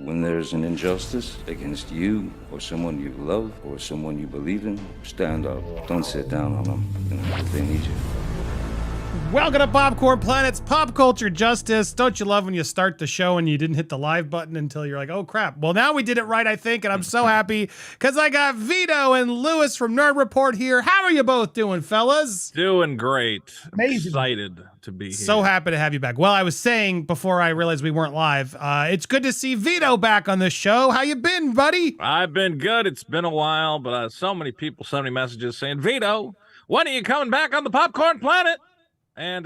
when there's an injustice against you or someone you love or someone you believe in, stand up. Don't sit down on them, if they need you. Welcome to Popcorn Planet's Pop Culture Justice. Don't you love when you start the show and you didn't hit the live button until you're like, oh crap. Well, now we did it right, I think, and I'm so happy because I got Vito and Lewis from Nerd Report here. How are you both doing, fellas? Doing great. Amazing. Excited to be here. So happy to have you back. Well, I was saying before I realized we weren't live, it's good to see Vito back on the show. How you been, buddy? I've been good. It's been a while, but so many people sent me messages saying, Vito, when are you coming back on the Popcorn Planet? And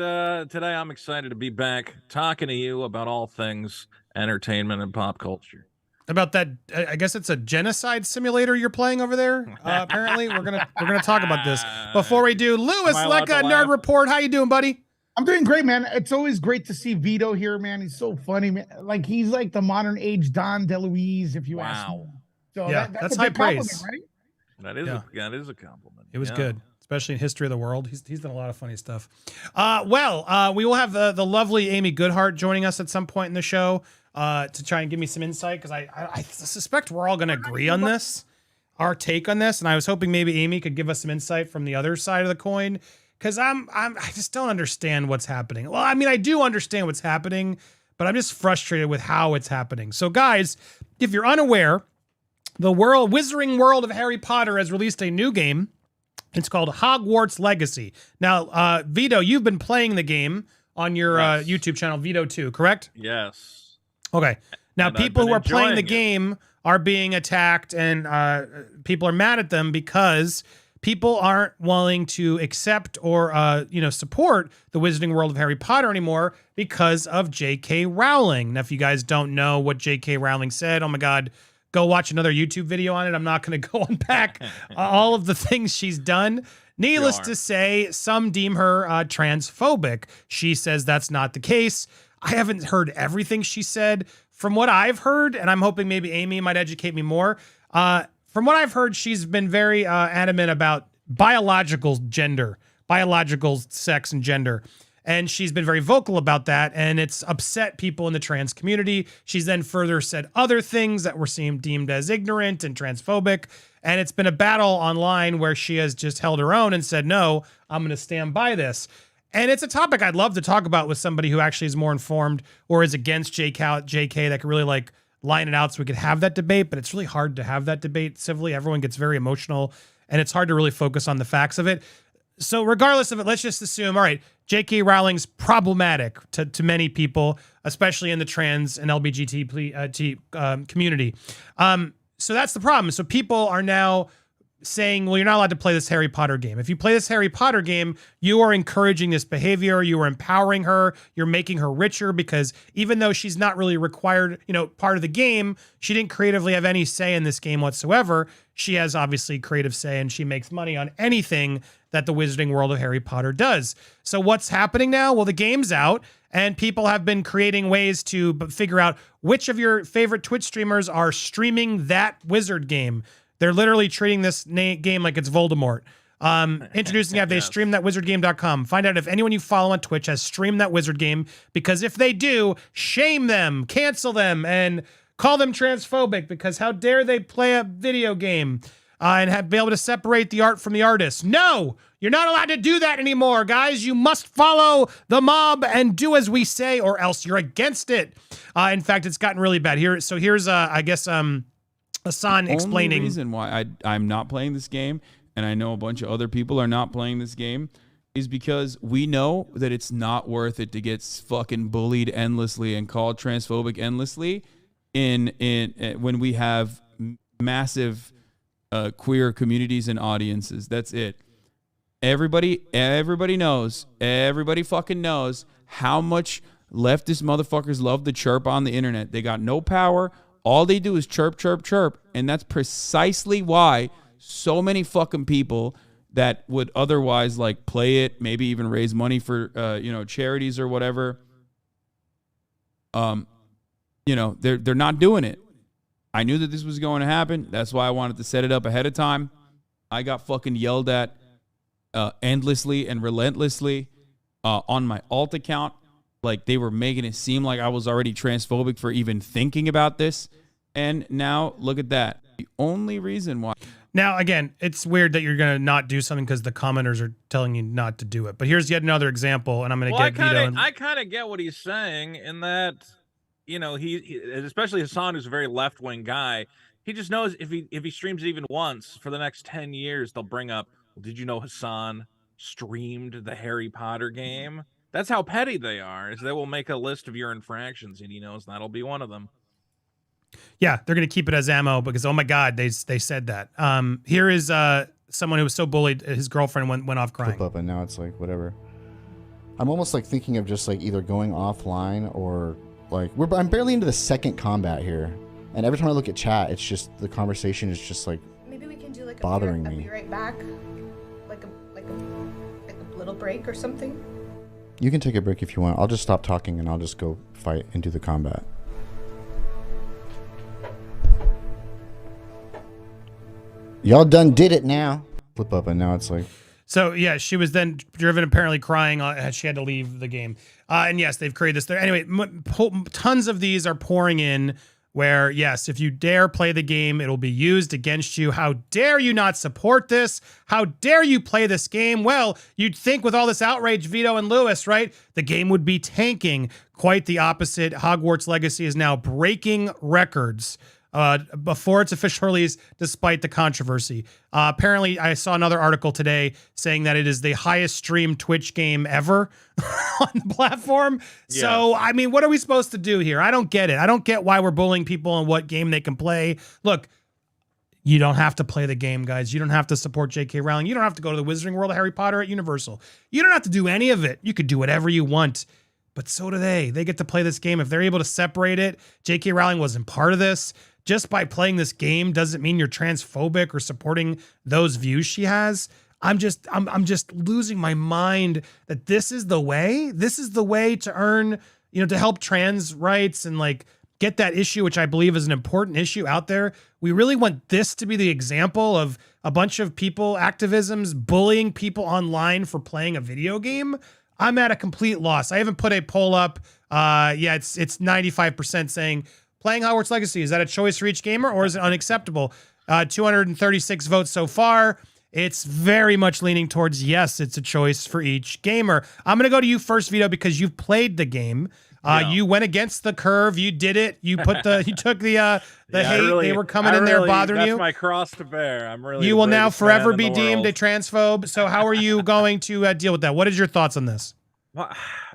today I'm excited to be back talking to you about all things entertainment and pop culture. About that, I guess it's a genocide simulator you're playing over there. Apparently, we're gonna talk about this. Before we do, Lewis Lecca, Nerd Report. How you doing, buddy? I'm doing great, man. It's always great to see Vito here, man. He's so funny, man. Like he's like the modern age Don DeLuise, if you ask me. So yeah, that's high praise, right? That is a compliment. It was good. Especially in History of the World. He's done a lot of funny stuff. We will have the lovely Amy Goodhart joining us at some point in the show to try and give me some insight, because I suspect we're all going to agree on this, our take on this, and I was hoping maybe Amy could give us some insight from the other side of the coin, because I just don't understand what's happening. Well, I mean, I do understand what's happening, but I'm just frustrated with how it's happening. So guys, if you're unaware, the Wizarding World of Harry Potter has released a new game. It's called Hogwarts Legacy. Now, Vito, you've been playing the game on your YouTube channel, Vito2, correct? Yes. Okay. Now, people who are playing the game are being attacked, and people are mad at them because people aren't willing to accept or support the Wizarding World of Harry Potter anymore because of JK Rowling. Now, if you guys don't know what JK Rowling said, oh my God, go watch another YouTube video on it. I'm not going to go unpack all of the things she's done. Needless to say, some deem her transphobic. She says that's not the case. I haven't heard everything she said. From what I've heard, and I'm hoping maybe Amy might educate me more, from what I've heard, she's been very adamant about biological sex and gender. And she's been very vocal about that, and it's upset people in the trans community. She's then further said other things that were deemed as ignorant and transphobic, and it's been a battle online where she has just held her own and said, no, I'm going to stand by this. And it's a topic I'd love to talk about with somebody who actually is more informed or is against JK that could really like line it out so we could have that debate, but it's really hard to have that debate civilly. Everyone gets very emotional, and it's hard to really focus on the facts of it. So regardless of it, let's just assume, all right, J.K. Rowling's problematic to many people, especially in the trans and LGBT community. So that's the problem. So people are now saying, well, you're not allowed to play this Harry Potter game. If you play this Harry Potter game, you are encouraging this behavior. You are empowering her. You're making her richer, because even though she's not really required, part of the game, she didn't creatively have any say in this game whatsoever. She has obviously creative say, and she makes money on anything that the Wizarding World of Harry Potter does. So what's happening now? Well, the game's out, and people have been creating ways to figure out which of your favorite Twitch streamers are streaming that wizard game. They're literally treating this game like it's Voldemort. Introducing have they streamthatwizardgame.com. Find out if anyone you follow on Twitch has streamed that wizard game, because if they do, shame them, cancel them, and call them transphobic, because how dare they play a video game and be able to separate the art from the artist. No, you're not allowed to do that anymore, guys. You must follow the mob and do as we say, or else you're against it. In fact, it's gotten really bad. Here's Hassan explaining. The only reason why I'm not playing this game, and I know a bunch of other people are not playing this game, is because we know that it's not worth it to get fucking bullied endlessly and called transphobic endlessly when we have massive queer communities and audiences. That's it. Everybody knows. Everybody fucking knows how much leftist motherfuckers love to chirp on the internet. They got no power. All they do is chirp, chirp, chirp. And that's precisely why so many fucking people that would otherwise like play it, maybe even raise money for, charities or whatever, they're not doing it. I knew that this was going to happen. That's why I wanted to set it up ahead of time. I got fucking yelled at endlessly and relentlessly on my alt account. Like, they were making it seem like I was already transphobic for even thinking about this. And now look at that. The only reason why. Now, again, it's weird that you're going to not do something because the commenters are telling you not to do it. But here's yet another example, and I'm going to get Vito. I kind of get what he's saying in that, you know, he especially Hassan, who's a very left-wing guy, he just knows if he streams it even once for the next 10 years, they'll bring up, well, did you know Hassan streamed the Harry Potter game? That's how petty they are, is they will make a list of your infractions, and he knows that'll be one of them. Yeah, they're going to keep it as ammo because, oh my God, they said that. Here is someone who was so bullied, his girlfriend went off crying. Flip up, and now it's like, whatever. I'm almost like thinking of just like either going offline or like, I'm barely into the second combat here. And every time I look at chat, it's just, the conversation is just like, maybe we can do like bothering me. I'll be right back. Like a little break or something. You can take a break if you want. I'll just stop talking and I'll just go fight and do the combat. Y'all done did it now. Flip up, and now it's like. So yeah, she was then driven, apparently crying. She had to leave the game. And yes, they've created this there. Anyway, tons of these are pouring in where, yes, if you dare play the game, it'll be used against you. How dare you not support this? How dare you play this game? Well, you'd think with all this outrage, Vito and Lewis, right? The game would be tanking. Quite the opposite. Hogwarts Legacy is now breaking records before its official release, despite the controversy. Apparently, I saw another article today saying that it is the highest streamed Twitch game ever on the platform. Yeah. So, I mean, what are we supposed to do here? I don't get it. I don't get why we're bullying people on what game they can play. Look, you don't have to play the game, guys. You don't have to support JK Rowling. You don't have to go to the Wizarding World of Harry Potter at Universal. You don't have to do any of it. You could do whatever you want. But so do they. They get to play this game. If they're able to separate it, JK Rowling wasn't part of this. Just by playing this game doesn't mean you're transphobic or supporting those views she has. I'm just losing my mind that this is the way. This is the way to earn, to help trans rights and like get that issue, which I believe is an important issue out there. We really want this to be the example of a bunch of people, activisms, bullying people online for playing a video game. I'm at a complete loss. I haven't put a poll up. It's 95% saying playing Hogwarts Legacy, is that a choice for each gamer or is it unacceptable? 236 votes so far. It's very much leaning towards yes, it's a choice for each gamer. I'm going to go to you first, Vito, because you've played the game. You went against the curve. You did it. You took the hate. Really, they were coming in there bothering you. That's my cross to bear. I'm really. You will now forever be deemed a transphobe. So how are you going to deal with that? What is your thoughts on this?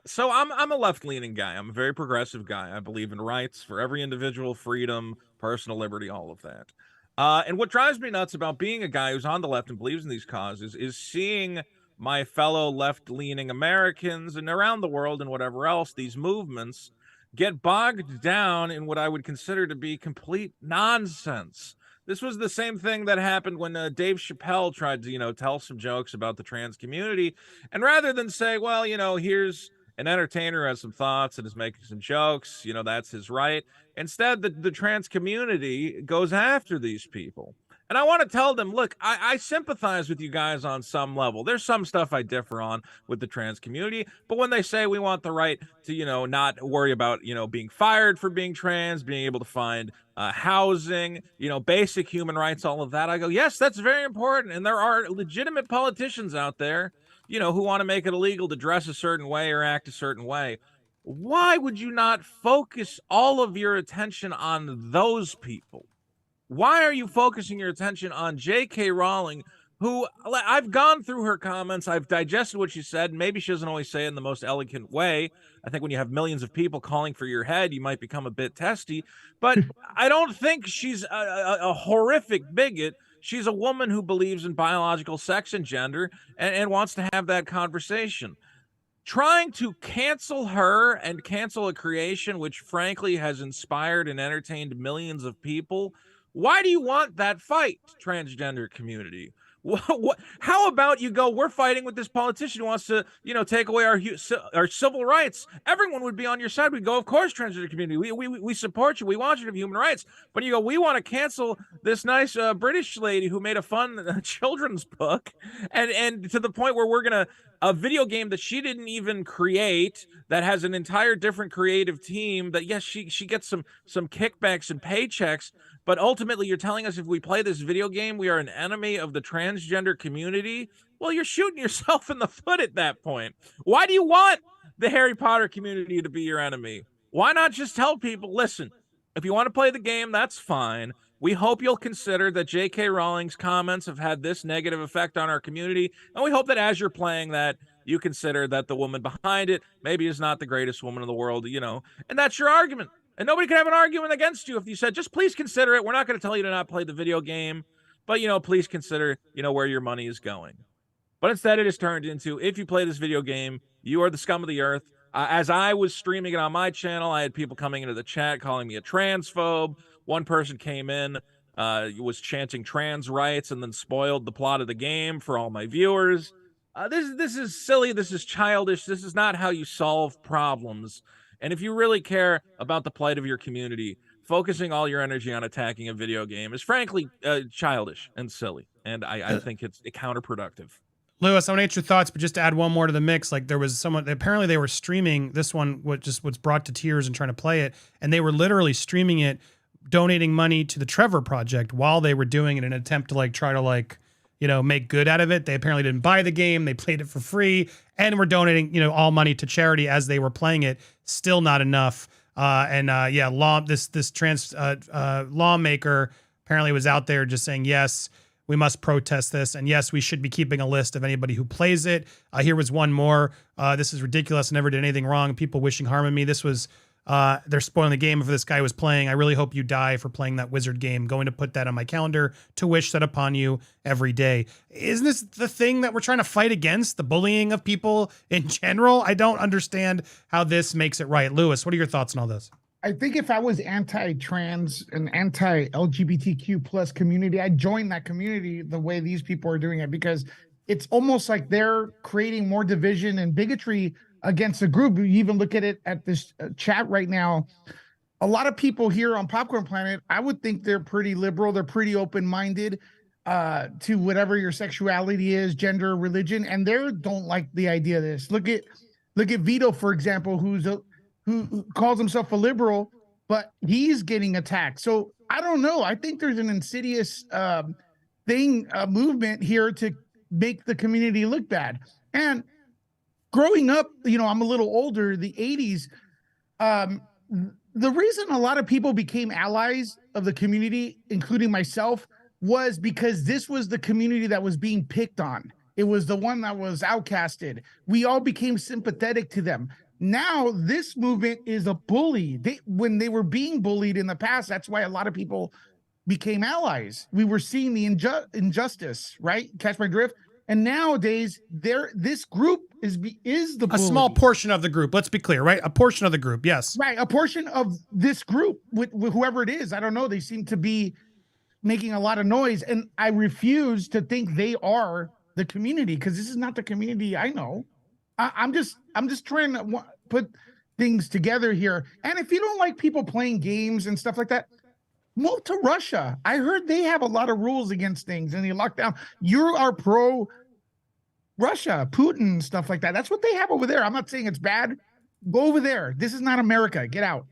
So I'm a left-leaning guy. I'm a very progressive guy. I believe in rights for every individual, freedom, personal liberty, all of that. And what drives me nuts about being a guy who's on the left and believes in these causes is seeing my fellow left-leaning Americans and around the world and whatever else, these movements get bogged down in what I would consider to be complete nonsense. This was the same thing that happened when Dave Chappelle tried to, tell some jokes about the trans community. And rather than say, well, here's an entertainer who has some thoughts and is making some jokes, that's his right. Instead, the trans community goes after these people. And I want to tell them, look, I sympathize with you guys on some level. There's some stuff I differ on with the trans community. But when they say we want the right to, not worry about, being fired for being trans, being able to find housing, basic human rights, all of that, I go, yes, that's very important. And there are legitimate politicians out there, who want to make it illegal to dress a certain way or act a certain way. Why would you not focus all of your attention on those people? Why are you focusing your attention on JK Rowling, who I've gone through her comments. I've digested what she said. Maybe she doesn't always say it in the most elegant way. I think when you have millions of people calling for your head, you might become a bit testy. But I don't think she's a horrific bigot. She's a woman who believes in biological sex and gender and wants to have that conversation. Trying to cancel her and cancel a creation which frankly has inspired and entertained millions of people. Why do you want that fight, transgender community? How about you go, we're fighting with this politician who wants to, take away our civil rights. Everyone would be on your side. We'd go, of course, transgender community. We support you. We want you to have human rights. But you go, we want to cancel this nice British lady who made a fun children's book. And to the point where we're going to, a video game that she didn't even create, that has an entire different creative team, that yes, she gets some kickbacks and paychecks, but ultimately you're telling us if we play this video game, we are an enemy of the transgender community. Well, you're shooting yourself in the foot at that point. Why do you want the Harry Potter community to be your enemy? Why not just tell people, listen, if you want to play the game, that's fine. We hope you'll consider that JK Rowling's comments have had this negative effect on our community. And we hope that as you're playing that, you consider that the woman behind it maybe is not the greatest woman in the world, and that's your argument. And nobody can have an argument against you if you said, just please consider it. We're not going to tell you to not play the video game, but, please consider, where your money is going. But instead it is turned into, if you play this video game, you are the scum of the earth. As I was streaming it on my channel, I had people coming into the chat calling me a transphobe. One person came in, was chanting trans rights and then spoiled the plot of the game for all my viewers. This is silly. This is childish. This is not how you solve problems. And if you really care about the plight of your community, focusing all your energy on attacking a video game is frankly childish and silly. And I think it's counterproductive. Lewis, I want to get your thoughts, but just to add one more to the mix, like there was someone, apparently they were streaming this one, was brought to tears and trying to play it. And they were literally streaming it, donating money to the Trevor Project while they were doing it in an attempt to try to make good out of it. They apparently didn't buy the game. They played it for free and were donating, all money to charity as they were playing it. Still not enough. This trans lawmaker apparently was out there just saying, yes, we must protest this. And yes, we should be keeping a list of anybody who plays it. Here was one more. This is ridiculous. I never did anything wrong. People wishing harm on me. This was, they're spoiling the game if this guy was playing. I really hope you die for playing that wizard game. Going to put that on my calendar to wish that upon you every day. Isn't this the thing that we're trying to fight against? The bullying of people in general? I don't understand how this makes it right. Lewis, what are your thoughts on all this? I think if I was anti-trans and anti-LGBTQ plus community, I'd join that community the way these people are doing it, because it's almost like they're creating more division and bigotry against a group. You even look at it at this chat right now. A lot of people here on Popcorn Planet, I would think they're pretty liberal. They're pretty open-minded to whatever your sexuality is, gender, religion, and they don't like the idea of this. Look at Vito, for example, who calls himself a liberal, but he's getting attacked. So I don't know. I think there's an insidious movement here to make the community look bad. And growing up, I'm a little older, the 80s, the reason a lot of people became allies of the community, including myself, was because this was the community that was being picked on. It was the one that was outcasted. We all became sympathetic to them. Now this movement is a bully. When they were being bullied in the past, that's why a lot of people became allies. We were seeing the injustice, right? Catch my drift? And nowadays, this group is the bully. A small portion of the group. Let's be clear, right? A portion of the group, yes. Right, a portion of this group, with whoever it is. I don't know. They seem to be making a lot of noise, and I refuse to think they are the community, because this is not the community I know. I'm just trying to put things together here. And if you don't like people playing games and stuff like that, move to Russia. I heard they have a lot of rules against things and they lock down. You are pro Russia, Putin, stuff like that. That's what they have over there. I'm not saying it's bad. Go over there. This is not America. Get out.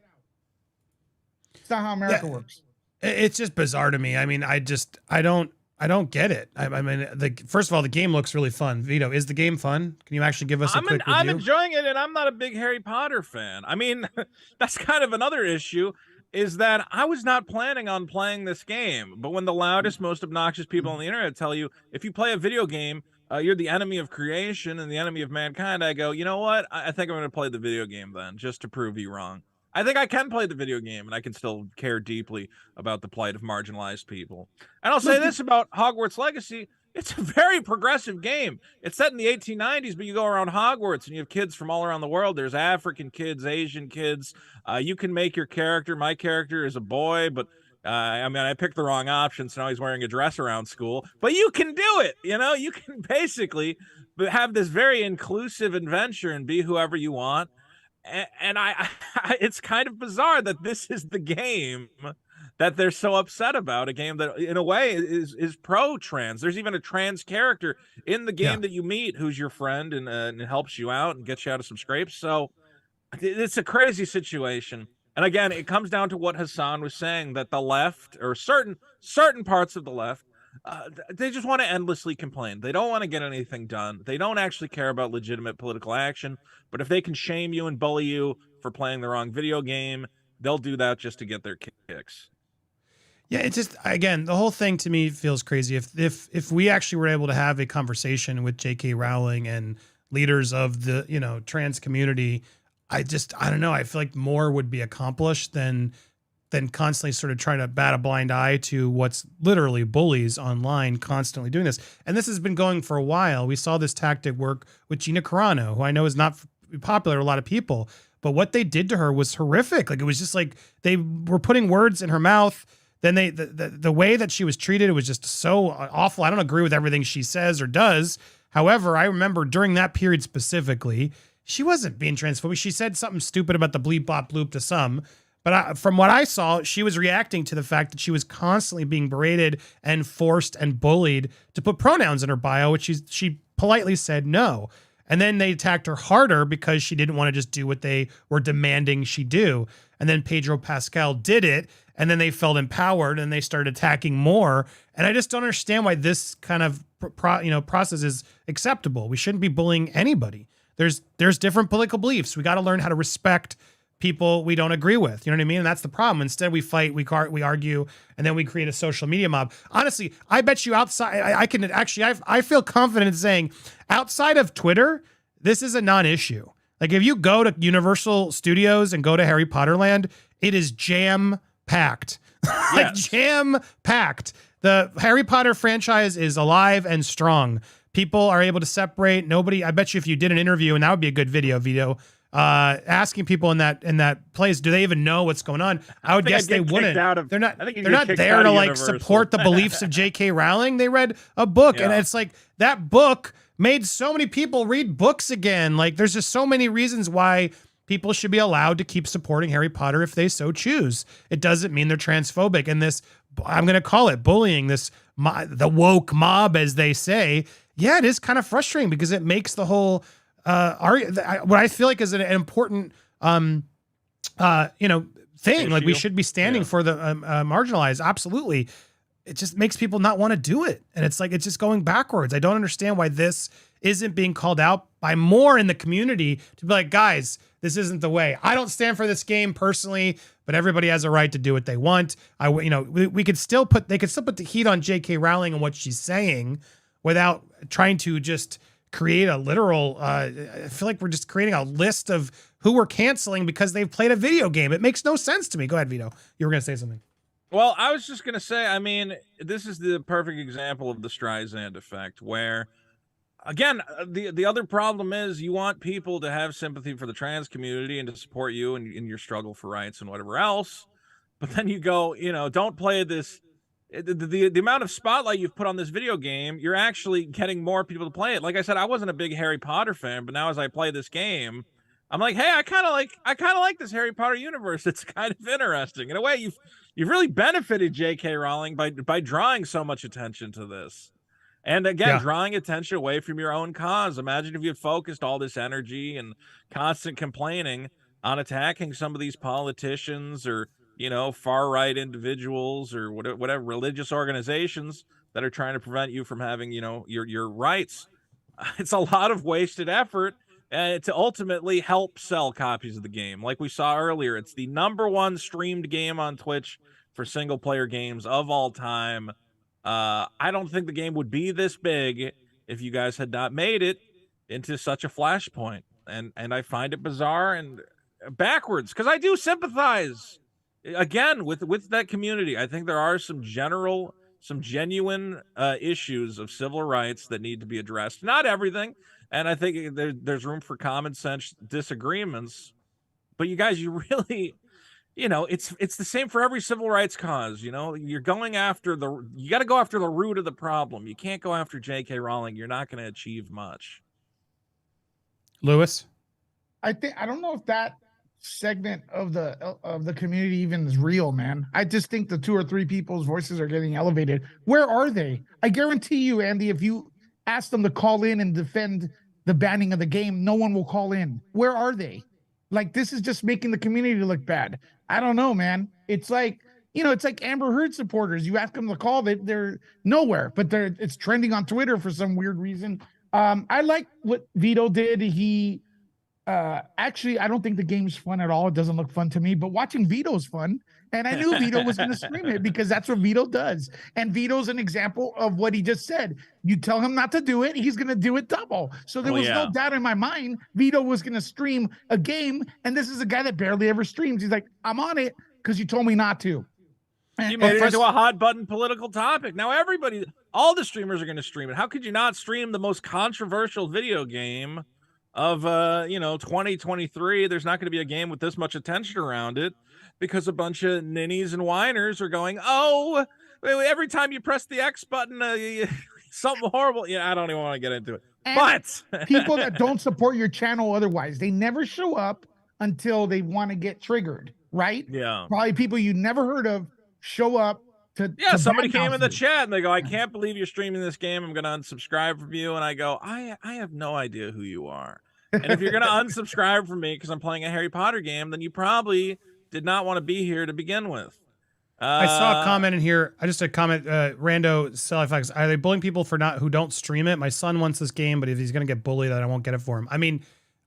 It's not how America works. It's just bizarre to me. I mean, I don't get it. I mean, first of all, the game looks really fun. Vito, is the game fun? Can you actually give us a quick review? I'm enjoying it, and I'm not a big Harry Potter fan. I mean, that's kind of another issue, is that I was not planning on playing this game. But when the loudest, most obnoxious people on the internet tell you, if you play a video game, you're the enemy of creation and the enemy of mankind, I go, you know what? I think I'm going to play the video game then, just to prove you wrong. I think I can play the video game and I can still care deeply about the plight of marginalized people. And I'll say this about Hogwarts Legacy. It's a very progressive game. It's set in the 1890s, but you go around Hogwarts and you have kids from all around the world. There's African kids, Asian kids. You can make your character. My character is a boy, but I mean, I picked the wrong option, so now he's wearing a dress around school. But you can do it, you know. You can basically have this very inclusive adventure and be whoever you want. And it's kind of bizarre that this is the game that they're so upset about. A game that, in a way, is pro-trans. There's even a trans character in the game that you meet who's your friend and helps you out and gets you out of some scrapes. So it's a crazy situation. And again, it comes down to what Hassan was saying, that the left, or certain parts of the left, they just want to endlessly complain. They don't want to get anything done. They don't actually care about legitimate political action. But if they can shame you and bully you for playing the wrong video game, they'll do that just to get their kicks. Yeah, it's just, again, the whole thing to me feels crazy. If we actually were able to have a conversation with JK Rowling and leaders of the, you know, trans community, I don't know. I feel like more would be accomplished than constantly sort of trying to bat a blind eye to what's literally bullies online constantly doing this. And this has been going for a while. We saw this tactic work with Gina Carano, who I know is not popular to a lot of people, but what they did to her was horrific. Like, it was just like they were putting words in her mouth. Then the way that she was treated, it was just so awful. I don't agree with everything she says or does. However, I remember during that period specifically, she wasn't being transphobic. She said something stupid about the bleep bop bloop to some, but from what I saw, she was reacting to the fact that she was constantly being berated and forced and bullied to put pronouns in her bio, which she politely said no. And then they attacked her harder because she didn't want to just do what they were demanding she do. And then Pedro Pascal did it, and then they felt empowered and they started attacking more. And I just don't understand why this kind of process is acceptable. We shouldn't be bullying anybody. There's different political beliefs. We got to learn how to respect people we don't agree with. You know what I mean? And that's the problem. Instead, we fight, we argue, and then we create a social media mob. Honestly, I bet you outside, I feel confident in saying outside of Twitter, this is a non-issue. Like, if you go to Universal Studios and go to Harry Potter Land, it is jam-packed. Like, jam-packed. The Harry Potter franchise is alive and strong. People are able to separate. I bet you if you did an interview, and that would be a good video, Vito, asking people in that place, do they even know what's going on? I would guess they wouldn't. They're not there to like support the beliefs of JK Rowling. They read a book, and it's like that book made so many people read books again. Like, there's just so many reasons why people should be allowed to keep supporting Harry Potter if they so choose. It doesn't mean they're transphobic. And this, I'm going to call it bullying, the woke mob, as they say. Yeah, it is kind of frustrating because it makes the whole what I feel like is an important thing. Issue. Like, we should be standing for the marginalized. Absolutely. It just makes people not want to do it. And it's like, it's just going backwards. I don't understand why this isn't being called out by more in the community to be like, guys, this isn't the way. I don't stand for this game personally, but everybody has a right to do what they want. They could still put the heat on JK Rowling and what she's saying without trying to just create a literal, I feel like we're just creating a list of who we're canceling because they've played a video game. It makes no sense to me. Go ahead, Vito. You were going to say something. Well, I was just going to say, I mean, this is the perfect example of the Streisand effect, where, again, the other problem is you want people to have sympathy for the trans community and to support you in your struggle for rights and whatever else. But then you go, don't play this. The amount of spotlight you've put on this video game, you're actually getting more people to play it. Like I said, I wasn't a big Harry Potter fan, but now as I play this game, I'm like, hey, I kind of like this Harry Potter universe. It's kind of interesting. In a way, you've really benefited J.K. Rowling by drawing so much attention to this. And again, drawing attention away from your own cause. Imagine if you had focused all this energy and constant complaining on attacking some of these politicians or, far-right individuals or whatever religious organizations that are trying to prevent you from having, your rights. It's a lot of wasted effort to ultimately help sell copies of the game. Like we saw earlier, it's the #1 streamed game on Twitch for single-player games of all time. I don't think the game would be this big if you guys had not made it into such a flashpoint. And I find it bizarre and backwards because I do sympathize, again, with that community. I think there are some genuine issues of civil rights that need to be addressed. Not everything. And I think there's room for common sense disagreements. But you guys, you you know, it's the same for every civil rights cause. You know, you got to go after the root of the problem. You can't go after JK Rowling. You're not going to achieve much. Lewis? I don't know if that segment of the community even is real, man. I just think the 2 or 3 people's voices are getting elevated. Where are they? I guarantee you, Andy, if you ask them to call in and defend the banning of the game, no one will call in. Where are they? Like, this is just making the community look bad. I don't know, man. It's like, you know, it's like Amber Heard supporters. You ask them to call, they're nowhere, but it's trending on Twitter for some weird reason. I like what Vito did. He actually, I don't think the game's fun at all. It doesn't look fun to me, but watching Vito's fun. And I knew Vito was going to stream it because that's what Vito does. And Vito's an example of what he just said. You tell him not to do it, he's going to do it double. So there was no doubt in my mind Vito was going to stream a game. And this is a guy that barely ever streams. He's like, I'm on it because you told me not to. You made it into a hot button political topic. Now all the streamers are going to stream it. How could you not stream the most controversial video game of 2023? There's not going to be a game with this much attention around it because a bunch of ninnies and whiners are going, oh, every time you press the X button, something horrible. Yeah, I don't even want to get into it. And but people that don't support your channel otherwise, they never show up until they want to get triggered, right? Yeah. Probably people you never heard of show up to somebody came in the chat and they go, I can't believe you're streaming this game. I'm going to unsubscribe from you. And I go, I have no idea who you are. And if you're going to unsubscribe from me because I'm playing a Harry Potter game, then you probably did not want to be here to begin with. I saw a comment in here. I just a comment. Rando Celifax, are they bullying people for who don't stream it? My son wants this game, but if he's going to get bullied, then I won't get it for him. I mean,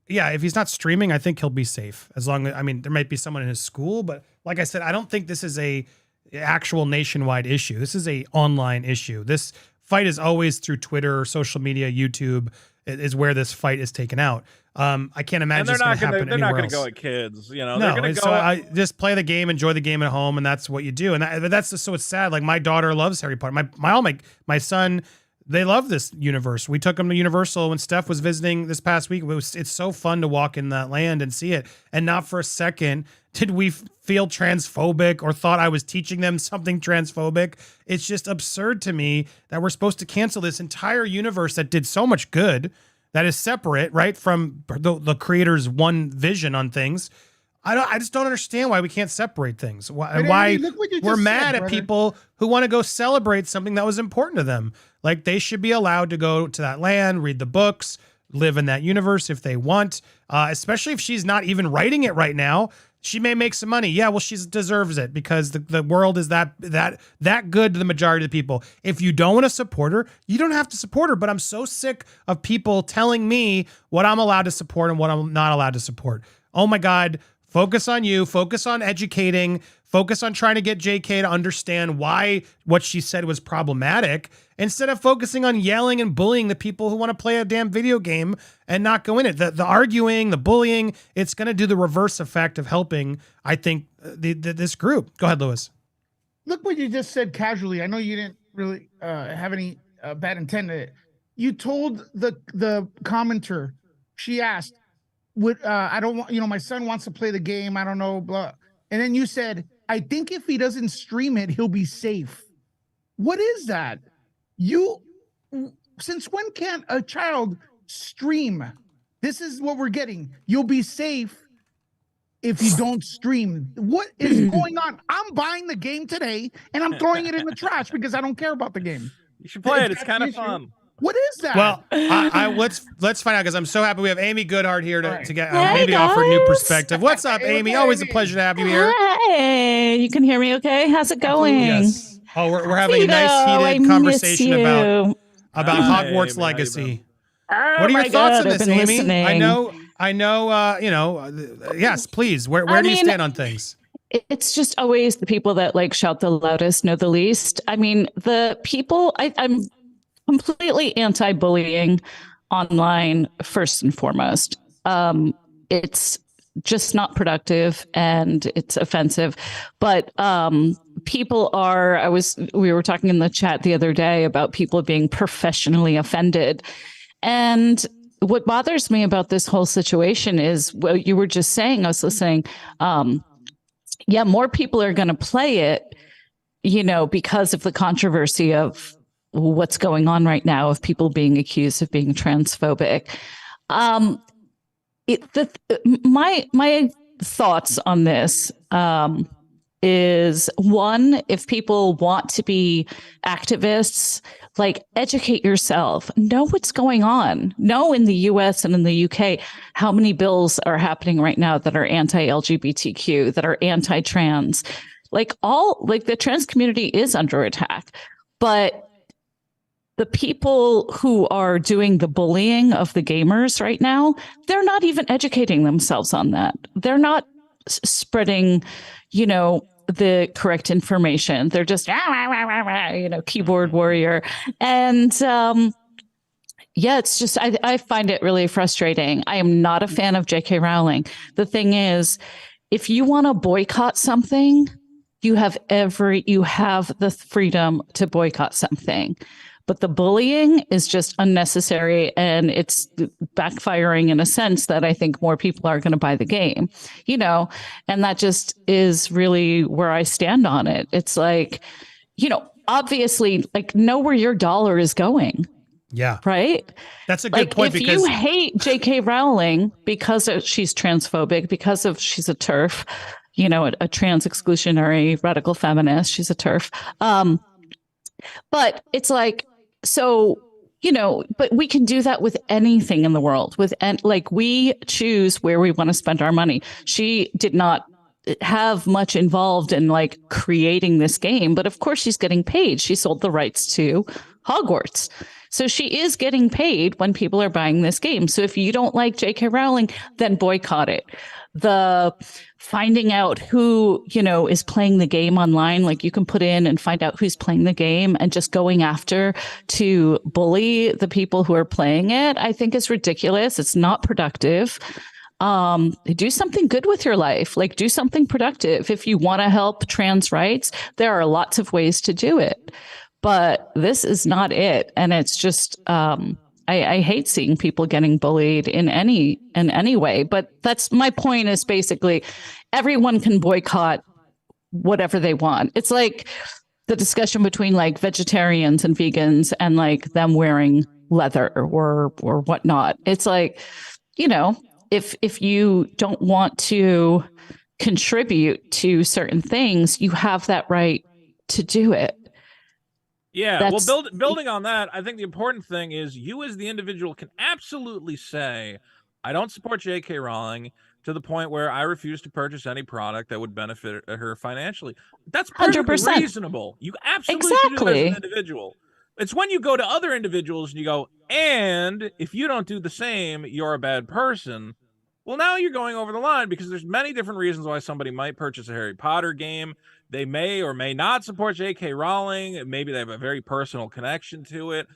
yeah, if he's not streaming, I think he'll be safe. As long as, I mean, there might be someone in his school, but like I said, I don't think this is a actual nationwide issue. This is a online issue. This fight is always through Twitter, social media, YouTube is where this fight is taken out. I can't imagine it's going to happen anywhere else. They're not going to go at kids, you know. No, they're going to go. I just play the game, enjoy the game at home, and that's what you do. And that's just, so it's sad. Like, my daughter loves Harry Potter. My son, they love this universe. We took them to Universal when Steph was visiting this past week. It's so fun to walk in that land and see it. And not for a second did we feel transphobic or thought I was teaching them something transphobic. It's just absurd to me that we're supposed to cancel this entire universe that did so much good, that is separate, right, from the creator's one vision on things. I just don't understand why we can't separate things. Why we're mad at people who want to go celebrate something that was important to them. Like, they should be allowed to go to that land, read the books, live in that universe if they want, especially if she's not even writing it right now. She may make some money. Yeah, well, she deserves it because the world is that good to the majority of the people. If you don't want to support her, you don't have to support her. But I'm so sick of people telling me what I'm allowed to support and what I'm not allowed to support. Oh my God, focus on you, focus on educating, focus on trying to get JK to understand why what she said was problematic, instead of focusing on yelling and bullying the people who want to play a damn video game and not go in it. The arguing, the bullying, it's going to do the reverse effect of helping, I think, this group. Go ahead, Lewis. Look what you just said casually. I know you didn't really have any bad intent. You told the commenter, she asked, I don't want, my son wants to play the game. I don't know, blah. And then you said, I think if he doesn't stream it, he'll be safe. What is that? Since when can't a child stream? This is what we're getting. You'll be safe if you don't stream. What is going on? I'm buying the game today and I'm throwing it in the trash because I don't care about the game. You should play it. It's kind of fun. What is that? Well, let's find out, because I'm so happy we have Amy Goodhart here to get maybe offer a new perspective. What's up, Amy? Always a pleasure to have you here. Hey, you can hear me okay? How's it going? Yes. Oh, we're having a nice heated conversation about Hogwarts Legacy. What are your thoughts on this, Amy? Listening. I know. Yes, please. Where do you stand on things? It's just always the people that shout the loudest know the least. I mean, the people. I'm completely anti-bullying online first and foremost. It's just not productive and it's offensive. But people are, we were talking in the chat the other day about people being professionally offended. And what bothers me about this whole situation is what you were just saying. I was listening. yeah, more people are going to play it, because of the controversy of what's going on right now of people being accused of being transphobic. My thoughts on this is, one, if people want to be activists, like, educate yourself, know what's going on, know in the US and in the UK how many bills are happening right now that are anti-LGBTQ, that are anti-trans. The trans community is under attack, but the people who are doing the bullying of the gamers right now, they're not even educating themselves on that. They're not spreading, the correct information. They're just, keyboard warrior. And it's just, I find it really frustrating. I am not a fan of JK Rowling. The thing is, if you want to boycott something, you have the freedom to boycott something. But the bullying is just unnecessary, and it's backfiring in a sense that I think more people are going to buy the game, and that just is really where I stand on it. It's like, obviously, like, know where your dollar is going. Yeah. Right. That's a good point. If you hate JK Rowling because she's transphobic, because she's a TERF, a trans exclusionary radical feminist, she's a TERF. But it's like, but we can do that with anything in the world. We choose where we want to spend our money. She did not have much involved in creating this game, but of course she's getting paid. She sold the rights to Hogwarts. So she is getting paid when people are buying this game. So if you don't like JK Rowling, then boycott it. The finding out who, is playing the game online, you can put in and find out who's playing the game, and just going after to bully the people who are playing it, I think is ridiculous. It's not productive. Do something good with your life. Do something productive. If you want to help trans rights, there are lots of ways to do it. But this is not it. And it's just, I hate seeing people getting bullied in any way. But that's my point, is basically everyone can boycott whatever they want. It's like the discussion between vegetarians and vegans and them wearing leather or whatnot. It's like, if you don't want to contribute to certain things, you have that right to do it. Yeah, building on that, I think the important thing is you as the individual can absolutely say, I don't support JK Rowling to the point where I refuse to purchase any product that would benefit her financially. That's perfectly 100%. reasonable. You absolutely can do that as an individual. It's when you go to other individuals and you go, and if you don't do the same, you're a bad person. Well, now you're going over the line, because there's many different reasons why somebody might purchase a Harry Potter game. They may or may not support JK Rowling. Maybe they have a very personal connection to it.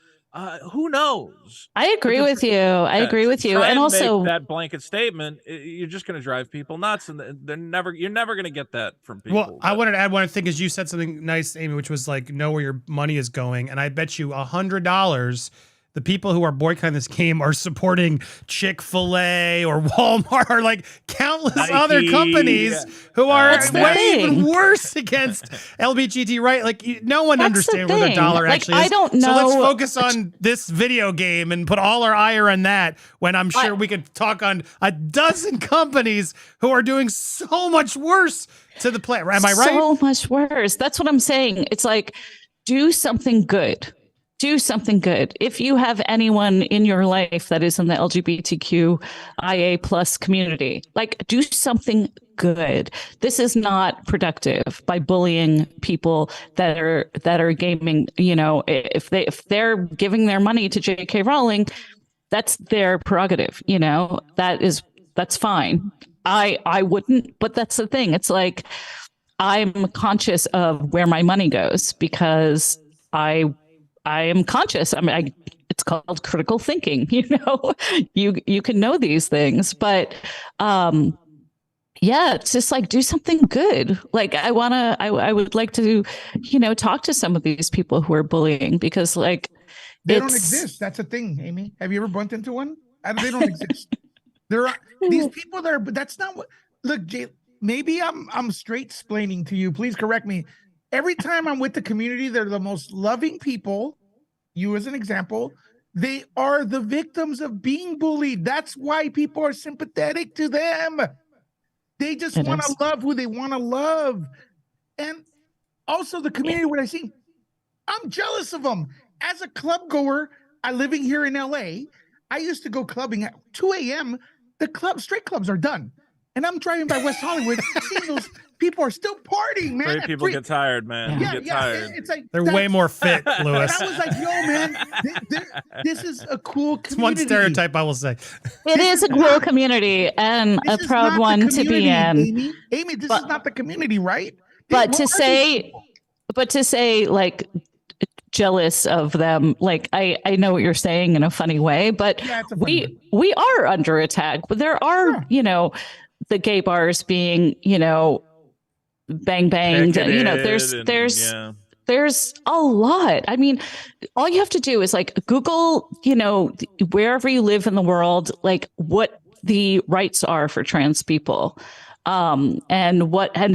Who knows? I agree with you. And also, make that blanket statement, you're just going to drive people nuts, and you're never going to get that from people. Well, I wanted to add one thing, because you said something nice, Amy, which was know where your money is going. And I bet you $100 the people who are boycotting this game are supporting Chick-fil-A or Walmart or countless Nike, other companies who are way even worse against LGBT right. No one understands where their dollar actually is. I don't know. So let's focus on this video game and put all our ire on that, when I'm sure we could talk on a dozen companies who are doing so much worse to the planet. Am I right? So much worse. That's what I'm saying. It's do something good. Do something good. If you have anyone in your life that is in the LGBTQIA plus community, do something good. This is not productive by bullying people that are gaming. If they're giving their money to JK Rowling, that's their prerogative. That's fine. I wouldn't, but that's the thing. It's I'm conscious of where my money goes, because I am conscious. It's called critical thinking. You can know these things, but it's just do something good. I would like to, talk to some of these people who are bullying, because they don't exist. That's a thing, Amy. Have you ever bumped into one? They don't exist. There are these people there, but that's not what. Look, maybe I'm straight splaining to you. Please correct me. Every time I'm with the community, they're the most loving people. You as an example, they are the victims of being bullied. That's why people are sympathetic to them. They just want to love who they want to love. And also the community, what I see, I'm jealous of them. As a club goer, living here in LA, I used to go clubbing at 2 a.m. The straight clubs are done. And I'm driving by West Hollywood, seeing those people are still partying, man. Straight people get tired, man. Yeah, Get tired. It's like They're way more fit, And Lewis. I was like, yo, man, this is a cool community. It's one stereotype I will say. It is a cool community and This a is proud not the one to be community, in. Amy, this is not the community, right? But What to are say, these people? like jealous of them, like I know what you're saying in a funny way, but Yeah, it's a funny we are under attack. But there are, the gay bars being, bang banged. There's a lot. I mean, all you have to do is like Google, wherever you live in the world, like what the rights are for trans people. And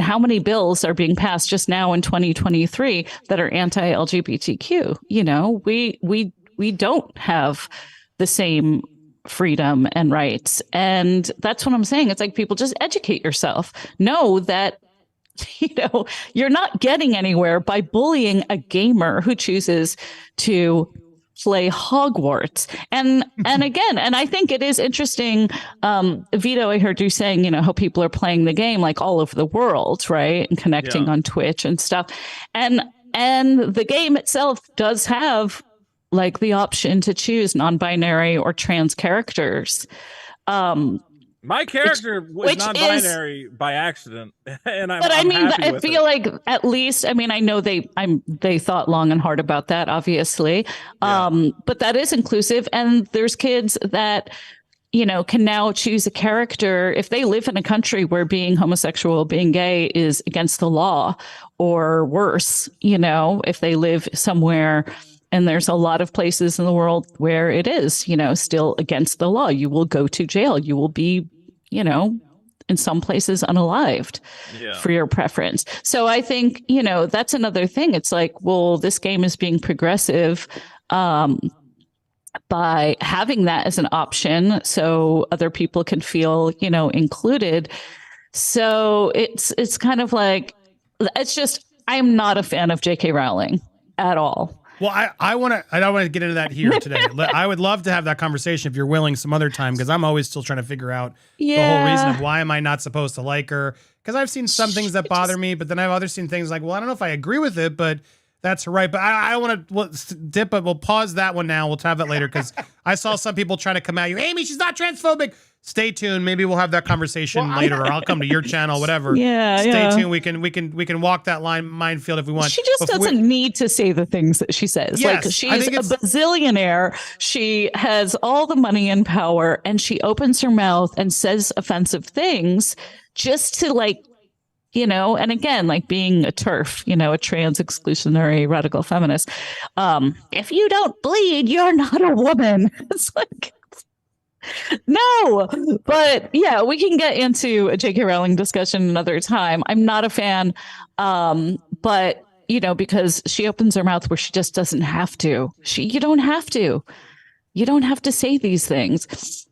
how many bills are being passed just now in 2023 that are anti-LGBTQ. We don't have the same freedom and rights. And that's what I'm saying. It's like, people, just educate yourself. Know that you're not getting anywhere by bullying a gamer who chooses to play Hogwarts. And again, and I think it is interesting, Vito, I heard you saying, how people are playing the game like all over the world, right? And connecting on Twitch and stuff. And the game itself does have like the option to choose non-binary or trans characters. My character was non-binary by accident, and I'm happy I with feel it. like at least, I know they thought long and hard about that, obviously, but that is inclusive, and there's kids that can now choose a character if they live in a country where being homosexual, being gay is against the law, or worse, if they live somewhere. And there's a lot of places in the world where it is, still against the law. You will go to jail. You will be, in some places unalived for your preference. So I think, that's another thing. It's like, well, this game is being progressive by having that as an option so other people can feel, included. So it's kind of like, it's just, I'm not a fan of JK Rowling at all. Well, I don't want to get into that here today. I would love to have that conversation if you're willing some other time, because I'm always still trying to figure out the whole reason of why am I not supposed to like her. Because I've seen some things that bother me, but then I've seen things like, well, I don't know if I agree with it, but that's her right. But I want to dip, but we'll pause that one now. We'll have that later, because I saw some people trying to come at you. Amy, she's not transphobic. Stay tuned. Maybe we'll have that conversation later, or I'll come to your channel, whatever. Stay tuned. We can walk that minefield if we want. She just doesn't need to say the things that she says. Yes, like, she's a bazillionaire. She has all the money and power, and she opens her mouth and says offensive things just to and again, like being a TERF, a trans exclusionary radical feminist. If you don't bleed, you're not a woman. It's like, no, but yeah, we can get into a JK Rowling discussion another time. I'm not a fan, but because she opens her mouth where she just doesn't have to. You don't have to say these things.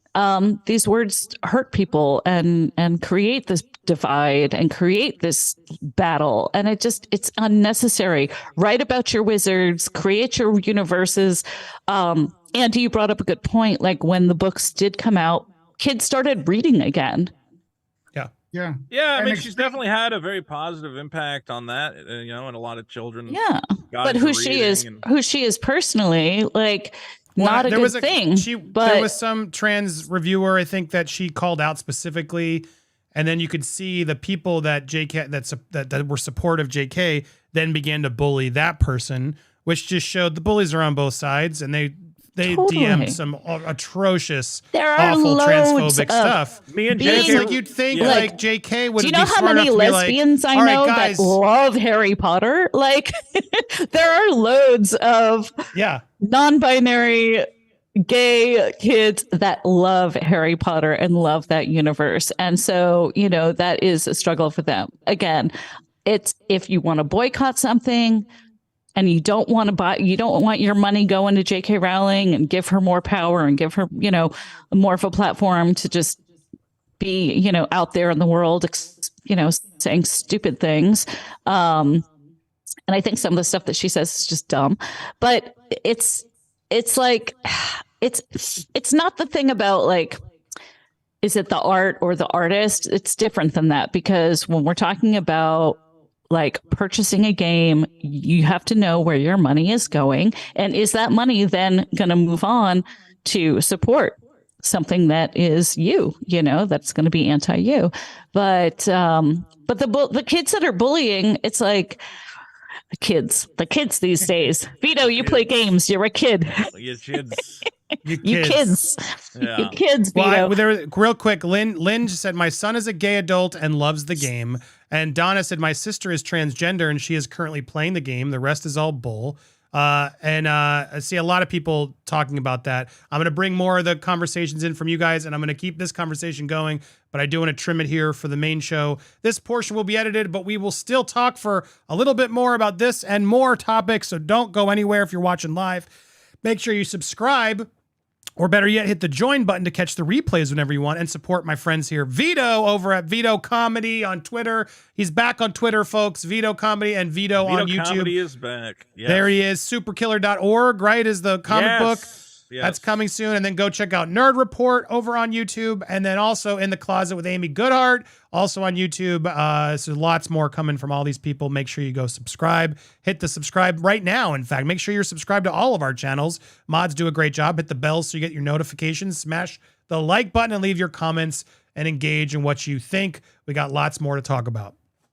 These words hurt people and create this divide and create this battle. And it's unnecessary. Write about your wizards, create your universes. Andy, you brought up a good point. Like, when the books did come out, kids started reading again. Yeah. I mean, she's definitely had a very positive impact on that, and a lot of children. Yeah. But who she is personally, like, not a good thing. There was some trans reviewer, I think, that she called out specifically, and then you could see the people that JK that were supportive JK then began to bully that person, which just showed the bullies are on both sides, and they DM'd some atrocious, awful transphobic stuff. Me and JK, like, you'd think like JK would. Do you know how many lesbians I know that love Harry Potter? Like, there are loads of non-binary, gay kids that love Harry Potter and love that universe. And so, that is a struggle for them. Again, it's if you want to boycott something and you don't want your money going to JK Rowling and give her more power and give her, more of a platform to just be, out there in the world, saying stupid things. And I think some of the stuff that she says is just dumb, but it's like, it's not the thing about like, is it the art or the artist? It's different than that, because when we're talking about like purchasing a game, you have to know where your money is going. And is that money then going to move on to support something that is that's going to be anti-you? But the kids that are bullying, it's like the kids these days. Vito, you play games. You're a kid. You kids. You kids. Yeah. You kids, Well, Vito. real quick, Lynn just said, my son is a gay adult and loves the game. And Donna said, my sister is transgender and she is currently playing the game. The rest is all bull. I see a lot of people talking about that. I'm going to bring more of the conversations in from you guys, and I'm going to keep this conversation going, but I do want to trim it here for the main show. This portion will be edited, but we will still talk for a little bit more about this and more topics, so don't go anywhere if you're watching live. Make sure you subscribe, or better yet, hit the join button to catch the replays whenever you want, and support my friends here. Vito over at Vito Comedy on Twitter. He's back on Twitter, folks. Vito Comedy and Vito on YouTube. Comedy is back. Yes. There he is. Superkiller.org, right, is the comic book. Yes. That's coming soon. And then go check out Nerd Report over on YouTube. And then also In the Closet with Amy Goodhart, also on YouTube. So lots more coming from all these people. Make sure you go subscribe. Hit the subscribe right now. In fact, make sure you're subscribed to all of our channels. Mods do a great job. Hit the bell so you get your notifications. Smash the like button and leave your comments and engage in what you think. We got lots more to talk about.